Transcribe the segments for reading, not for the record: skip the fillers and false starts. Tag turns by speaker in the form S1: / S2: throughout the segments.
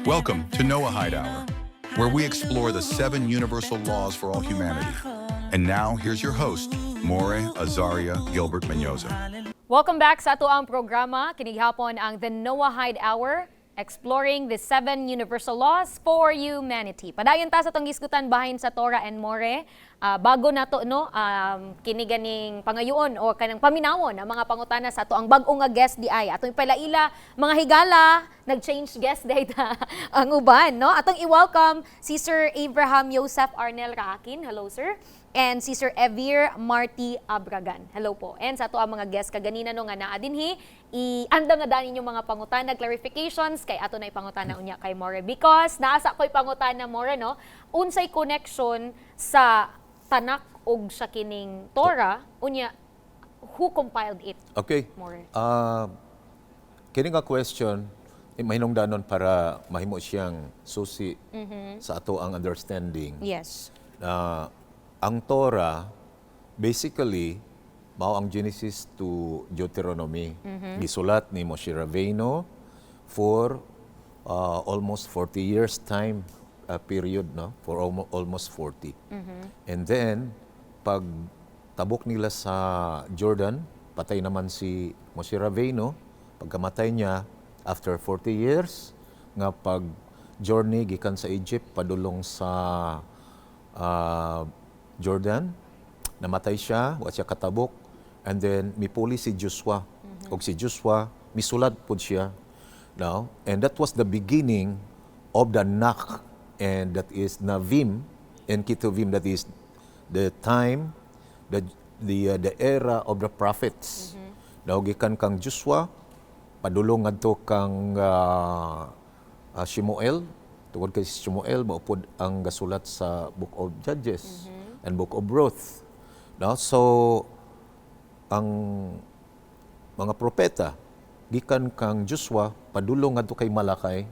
S1: Welcome to Noah Hideout, where we explore the 7 universal laws for all humanity. And now, here's your host, More Azaria Gilbert Menyoza.
S2: Welcome back sa ato ang programa. Kinihapon ang The Noah Hyde Hour, exploring the 7 universal laws for humanity. Padayon ta sa itong isgutan bahin sa Torah and More. Bago na to, no, kiniganing pangayoon o kanang paminawon ang mga pangutana sa ato ang bag-o nga guest di ay. Atong palaila, mga higala, nag-change guest data ang uban, no? Atong i-welcome si Sir Abraham Joseph Arnel Raakin. Hello, sir. And si Sir Evir Marty Abragan. Hello po. And sa ato ang mga guest kaganina no nga naa dinhi, i-andam na dani yung mga pangutana, clarifications kay ato na ipangutana unya kay More because naasa ko'y pangutana More, no? Unsay connection sa Tanak og sa kining Torah unya, who compiled it?
S3: Okay.
S2: More.
S3: Kini nga question, mahinungdanon para mahimo siyang susi sa ato ang understanding.
S2: Yes.
S3: Ang Torah, basically, mao ang Genesis to Deuteronomy. Gisulat ni Moshe Rabbeinu for almost 40 years time period, no? For almost 40. And then, pag tabok nila sa Jordan, patay naman si Moshe Rabbeinu. Pagkamatay niya, after 40 years, nga pag journey gikan sa Egypt, padulong sa Jordan, namatay siya, wa siya katabok, and then mipuli si Joshua. Og si Joshua, misulad pod siya. Now, and that was the beginning of the Nach, and that is Navim and Ketuvim, that is the time, the era of the prophets. Now, gikan kang Joshua, padulong ngadto kang Shemuel, tungod kay Shemuel, maupod ang gasulat sa Book of Judges and Book of Ruth. No? So, ang mga propeta, gikan kang Joshua, padulong ngadto kay Malakay,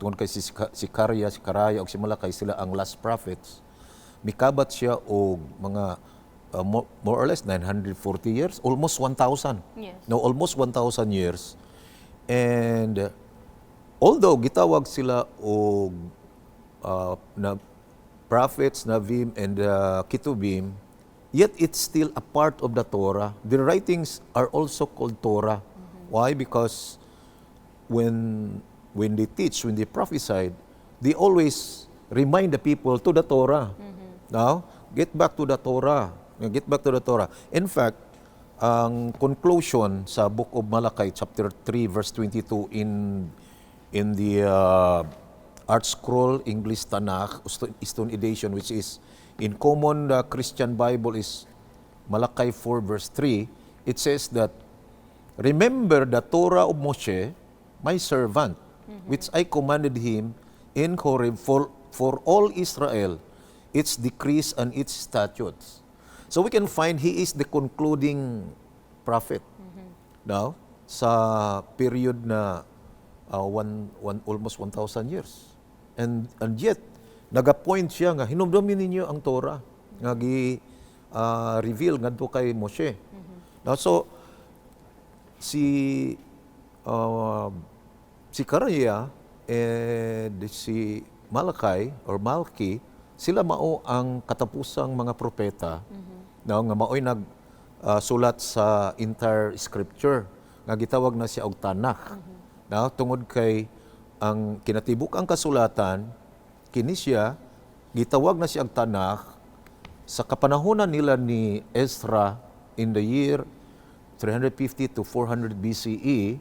S3: tungod kay si Karaya o si Malakay, sila ang last prophets. Mikabat siya og mga more or less 940 years, almost 1,000.
S2: Yes.
S3: No, almost 1,000 years. And although gitawag sila og na prophets, Navim, and Ketubim, yet it's still a part of the Torah. The writings are also called Torah. Why? Because when they teach, when they prophesied, they always remind the people to the Torah. Now, get back to the Torah. Get back to the Torah. In fact, ang conclusion sa Book of Malachi, chapter 3, verse 22, in the Art Scroll English Tanakh, Stone Edition, which is in common Christian Bible is Malachi 4, verse 3, it says that, "Remember the Torah of Moshe, my servant, which I commanded him in Horeb for all Israel, its decrees and its statutes." So we can find he is the concluding prophet. Now, sa period na almost 1,000 years. And yet, nag-appoint siya nga, hinumdumin ninyo ang Torah, nga reveal ngadto kay Moshe. Now, so, si Karaya and si Malki, sila mao ang katapusang mga propeta na nga mao'y nagsulat sa entire scripture nga gitawag na siya og Tanakh. Now, tungod kay ang kinatibuk ang kasulatan, kini siya, gitawag na siya ang Tanakh sa kapanahonan nila ni Ezra in the year 350 to 400 BCE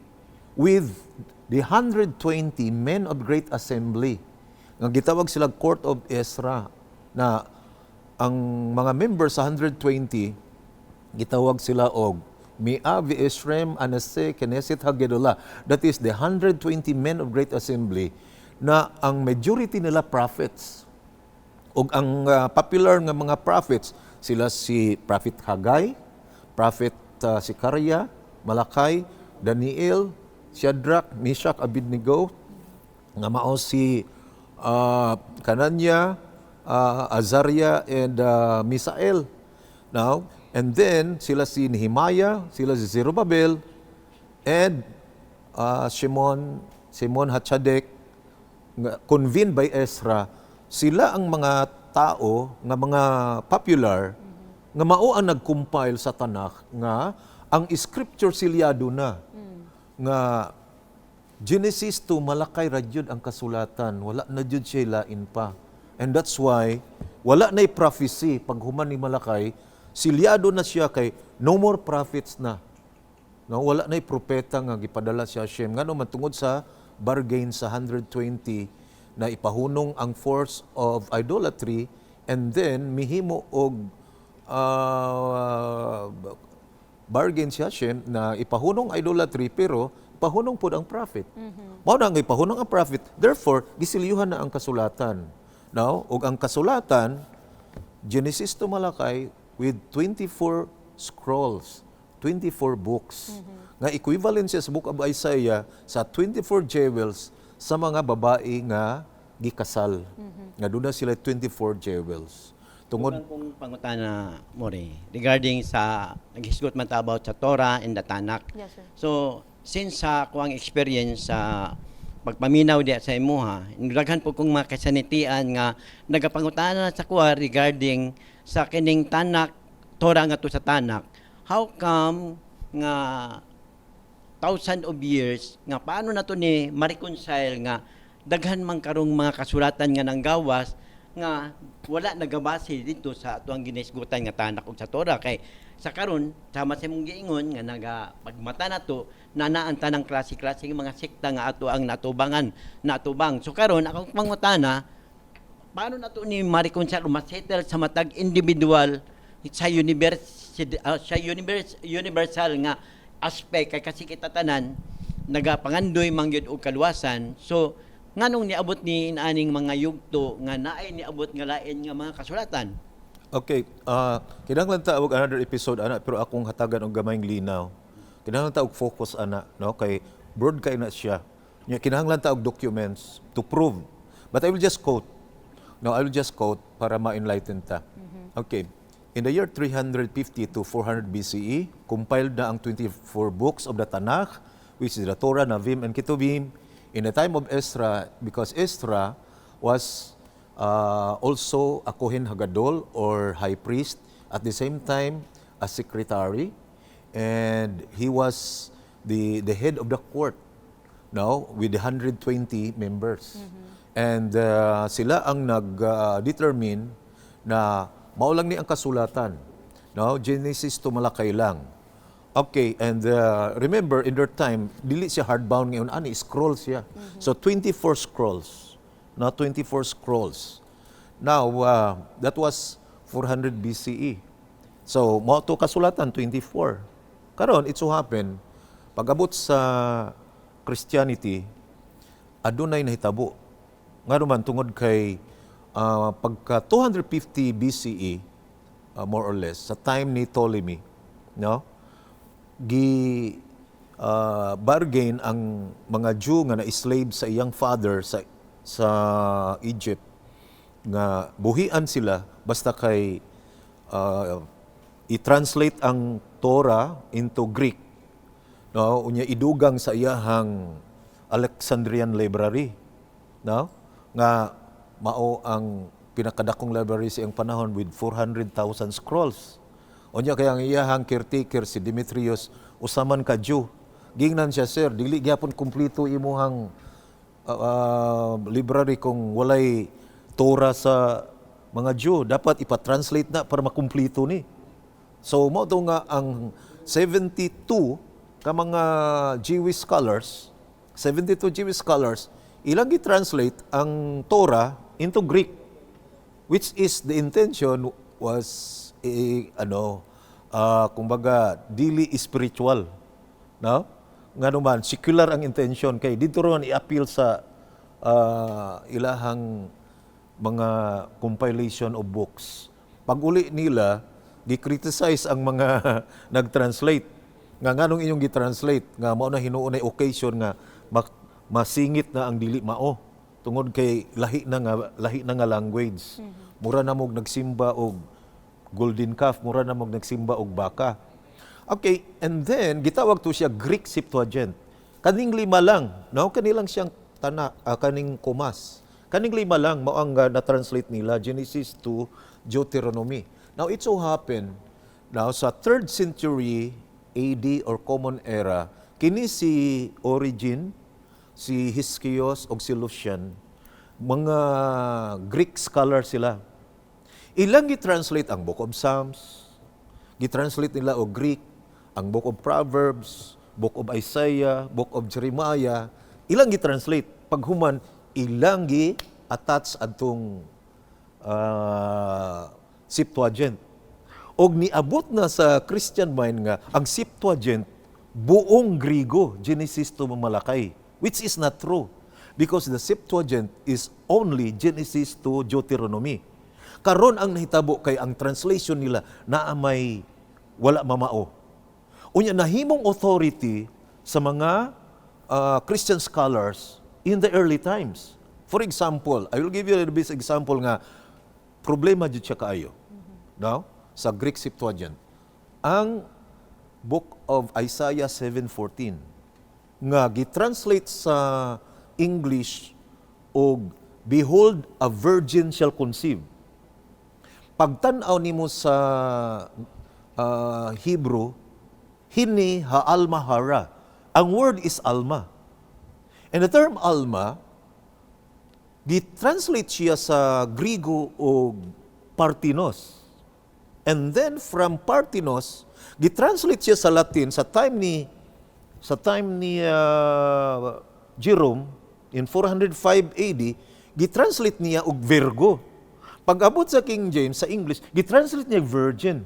S3: with the 120 men of great assembly. Nga gitawag sila Court of Ezra na ang mga members sa 120 gitawag sila og Mi'av, Eshrem, Anase, Knesset, Haggedolah. That is the 120 men of great assembly na ang majority nila prophets. O ang popular nga mga prophets, sila si Prophet Haggai, Prophet Sikaria, Malakay, Daniel, Shadrach, Meshach, Abednego, nga mao si Kananya, Azariah, and Misael. Now, and then sila si Nehemiah, sila si Zerubbabel, and Simon Hatchadek, convened by Ezra, sila ang mga tao nga mga popular nga mao ang nag-compile sa Tanakh nga ang scripture silyado na nga Genesis to Malakay ra jud ang kasulatan, wala na jud siya lain pa. And that's why wala na'y prophecy pag human ni Malakay, silyado na siya kay no more prophets na. No, wala na'y propeta nga gipadala siya Hashem. Ngano man tungod sa bargain sa 120 na ipahunong ang force of idolatry and then mihimo og bargain si Hashem na ipahunong idolatry pero ipahunong pod ang prophet. Mao na nga ipahunong ang prophet. Therefore, gisilyuhan na ang kasulatan. Now, og ang kasulatan Genesis to Malakay with 24 scrolls. 24 books. Nga equivalent siya sa Book of Isaiah sa 24 jewels sa mga babae nga gikasal. Nga doon na sila 24 jewels. Tungod
S4: Kung pangutana mo regarding sa naghisgot man ta about sa Torah and the Tanakh.
S2: Yes, sir.
S4: So, since sa kuang experience sa pagpaminaw diya sa imuha, daghan po kong mga kasanitian nga nagapangutana sa kuha regarding sa kining Tanakh, Torah nga to sa Tanakh. How come nga 1,000 of years nga paano na to ni ma-reconcile nga daghan man karong mga kasulatan nga nanggawas nga wala nagabase dito sa atuang ginisgutan nga Tanakh ug sa Torah kay sa karon sama sa imong giingon nga pagmata nato nanaan tanang klase-klase mga sekta nga ato ang natubang. So karon akong pangutana paano nato ni ma-reconcile o ma-settle sa matag individual sa universal nga aspect kay kasi kita tanan nagapangandoy mangyud og kaluwasan. So nganong niabot ni inaning mga yugto nga naay niabot nga lain nga mga kasulatan?
S3: Okay, kinahanglan ta og another episode ana pero akong hatagan og gamayng linaw. Kinahanglan ta og focus ana no kay broad kay na siya. Nya kinahanglan ta og documents to prove. But I will just quote. No, I will just quote para ma-enlighten ta. Okay. In the year 350 to 400 BCE, compiled na ang 24 books of the Tanakh, which is the Torah, Navim, and Ketuvim. In the time of Ezra, because Ezra was also a Kohen Hagadol or high priest, at the same time a secretary, and he was the head of the court now with 120 members. And sila ang nag-determine na mao lang ni ang kasulatan. No, Genesis to Malakay lang. Okay, and remember in their time dili siya hardbound ngayon ani scrolls siya. So 24 scrolls. Now 24 scrolls. Now that was 400 BCE. So mao to kasulatan 24. Karon it so happen pag-abot sa Christianity adunay nahitabo. Nga naman tungod kay pagka 250 BCE, more or less, sa time ni Ptolemy, no? Bargain ang mga Jew nga na-slave sa iyang father sa Egypt nga buhian sila basta kay i-translate ang Torah into Greek. No, unya idugang sa iyahang Alexandrian library, no? Nga mao ang pinakadakong library sa iyang panahon with 400,000 scrolls. Unya kaya ang iyahang caretaker si Demetrius usaman ka Jew. Gingnan siya, sir, dili gyapon kumpleto imuhang library kung walay Torah sa mga Jew. Dapat ipa-translate na para makumpleto ni. So mao to nga ang 72 ka mga Jewish scholars, ilang gi-translate ang Torah into Greek, which is the intention was kumbaga dili spiritual, no? Ngano man secular ang intention kay dito ron i-appeal sa ilahang mga compilation of books. Pag uli nila gi-criticize ang mga nag-translate nga nganong inyong gi-translate nga mao na hinuon na occasion nga masingit na ang dili mao tungod kay lahi na nga language. Mura na mog nagsimba og golden calf, mura na mog nagsimba og baka. Okay, and then gitawag to siya Greek Septuagint. Kaning lima lang, no? Kanilang siyang kaning kumas. Kaning lima lang mao ang na-translate nila Genesis to Deuteronomy. Now it so happened now sa 3rd century AD or Common Era, kini si Origen, si Hiskios o si Lucian, mga Greek scholar sila. Ilang gi-translate ang Book of Psalms, gi-translate nila o Greek, ang Book of Proverbs, Book of Isaiah, Book of Jeremiah, ilang gi-translate. Paghuman, ilang gi-attach adtong Septuagint. Og niabot na sa Christian mind nga, ang Septuagint, buong Grigo, Genesis to Malakay, which is not true. Because the Septuagint is only Genesis to Deuteronomy. Karon ang nahitabo kay ang translation nila na may wala mamao. Unya nahimong authority sa mga Christian scholars in the early times. For example, I will give you a little bit example nga problema jud siya kaayo. Now, sa Greek Septuagint, ang Book of Isaiah 7:14 nga gitranslate sa English og behold a virgin shall conceive. Pagtan-aw nimo sa Hebrew, hini ha-alma hara. Ang word is alma. And the term alma, gitranslate siya sa Grigo o Parthenos. And then from Parthenos, gitranslate siya sa Latin sa time ni Jerome in 405 AD, gitranslate niya og Virgo. Pag-abot sa King James sa English, gitranslate niya virgin.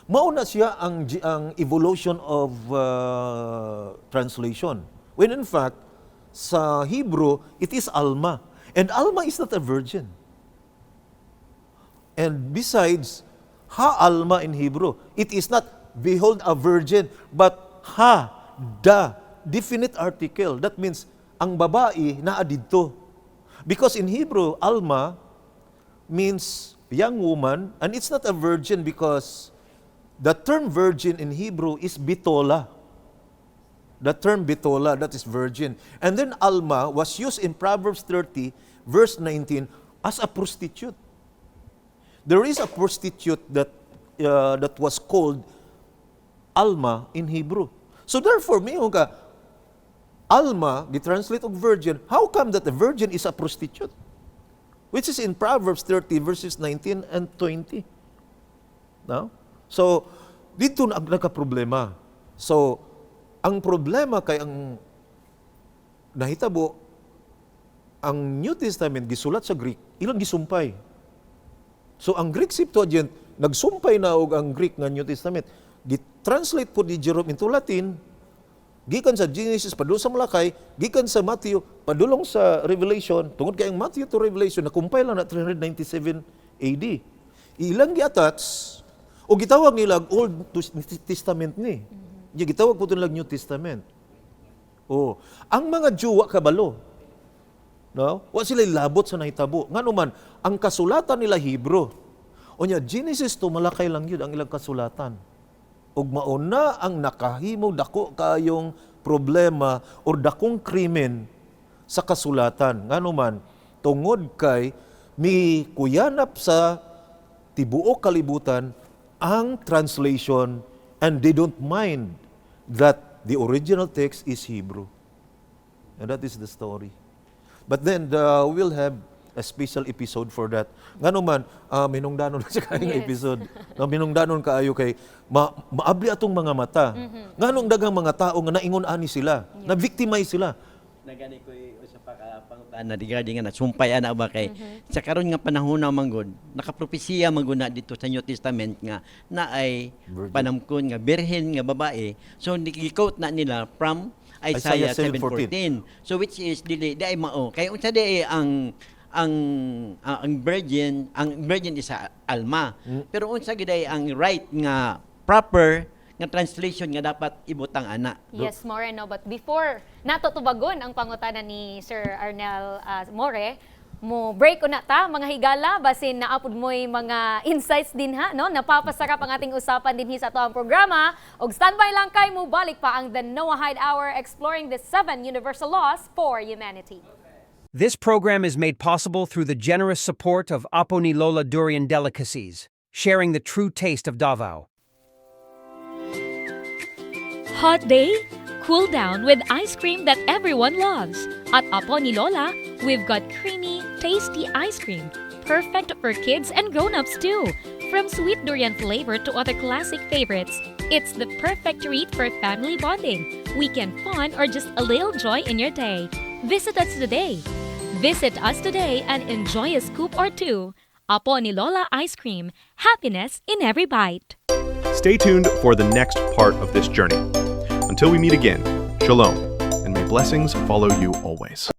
S3: Mauna siya ang evolution of translation. When in fact, sa Hebrew, it is Alma. And Alma is not a virgin. And besides, ha-alma in Hebrew, it is not behold a virgin, but ha-da, definite article. That means, ang babae naa didto. Because in Hebrew, alma means young woman, and it's not a virgin because the term virgin in Hebrew is bitola. The term bitola, that is virgin. And then alma was used in Proverbs 30, verse 19, as a prostitute. There is a prostitute that was called alma in Hebrew. So therefore, mayroon ka, alma, gitranslate og virgin, how come that the virgin is a prostitute? Which is in Proverbs 30 verses 19 and 20. No? So, dito na nagka-problema. So, ang problema kay ang nahitabo, ang New Testament gisulat sa Greek, ilang gisumpay. So, ang Greek Septuagint, nagsumpay na og ang Greek nga New Testament. Gitranslate po ni Jerome into Latin, gikan sa Genesis padulong sa Malakay, gikan sa Matthew padulong sa Revelation, tungod kay ang Matthew to Revelation nakumpay lang na 397 AD. Ilang gi-attach o gitawag nila Old Testament ni. Gitawag po nila New Testament. Oh, ang mga Juwa kabalo. No? Wa sila labot sa nahitabo. Nganuman ang kasulatan nila Hebrew. Onya Genesis to Malakay lang yun ang ilang kasulatan. Ug mauna ang nakahimo dako kayong problema or dakong krimen sa kasulatan. Nganuman tungod kay mi kuyanap sa tibuok kalibutan ang translation and they don't mind that the original text is Hebrew. And that is the story. But then we'll have a special episode for that. Nganuman, minungdanon sa kayong episode. Minungdanon kaayo kay maabli atong mga mata. Nganong dagang mga tao nga naingon ani sila, na victimize sila.
S4: Nagani ko sa pangutan na regarding nga sumpay ana ba kay sa karon nga panahon na manggod nakapropesiya maguna dito sa New Testament nga na ay panamkon nga birhen nga babae. So gi-quote na nila from Isaiah 7:14. So which is dili ay mao kay unsa di ang virgin is alma. Pero unsa gid ang right nga proper nga translation nga dapat ibutang ana.
S2: Yes, More, no? But before nato tubagon ang pangutana ni Sir Arnel More, mo break una ta mga higala basin naapod mo'y mga insights din ha no napapasarap ang ating usapan din sa ato ang programa og standby lang kay mo balik pa ang The Noah Hyde Hour exploring the 7 universal laws for humanity.
S5: This program is made possible through the generous support of Apo ni Lola Durian Delicacies, sharing the true taste of Davao.
S6: Hot day? Cool down with ice cream that everyone loves. At Apo ni Lola, we've got creamy, tasty ice cream, perfect for kids and grown-ups too. From sweet durian flavor to other classic favorites, it's the perfect treat for family bonding, weekend fun, or just a little joy in your day. Visit us today. Visit us today and enjoy a scoop or two. Apo ni Lola Ice Cream. Happiness in every bite.
S7: Stay tuned for the next part of this journey. Until we meet again, shalom, and may blessings follow you always.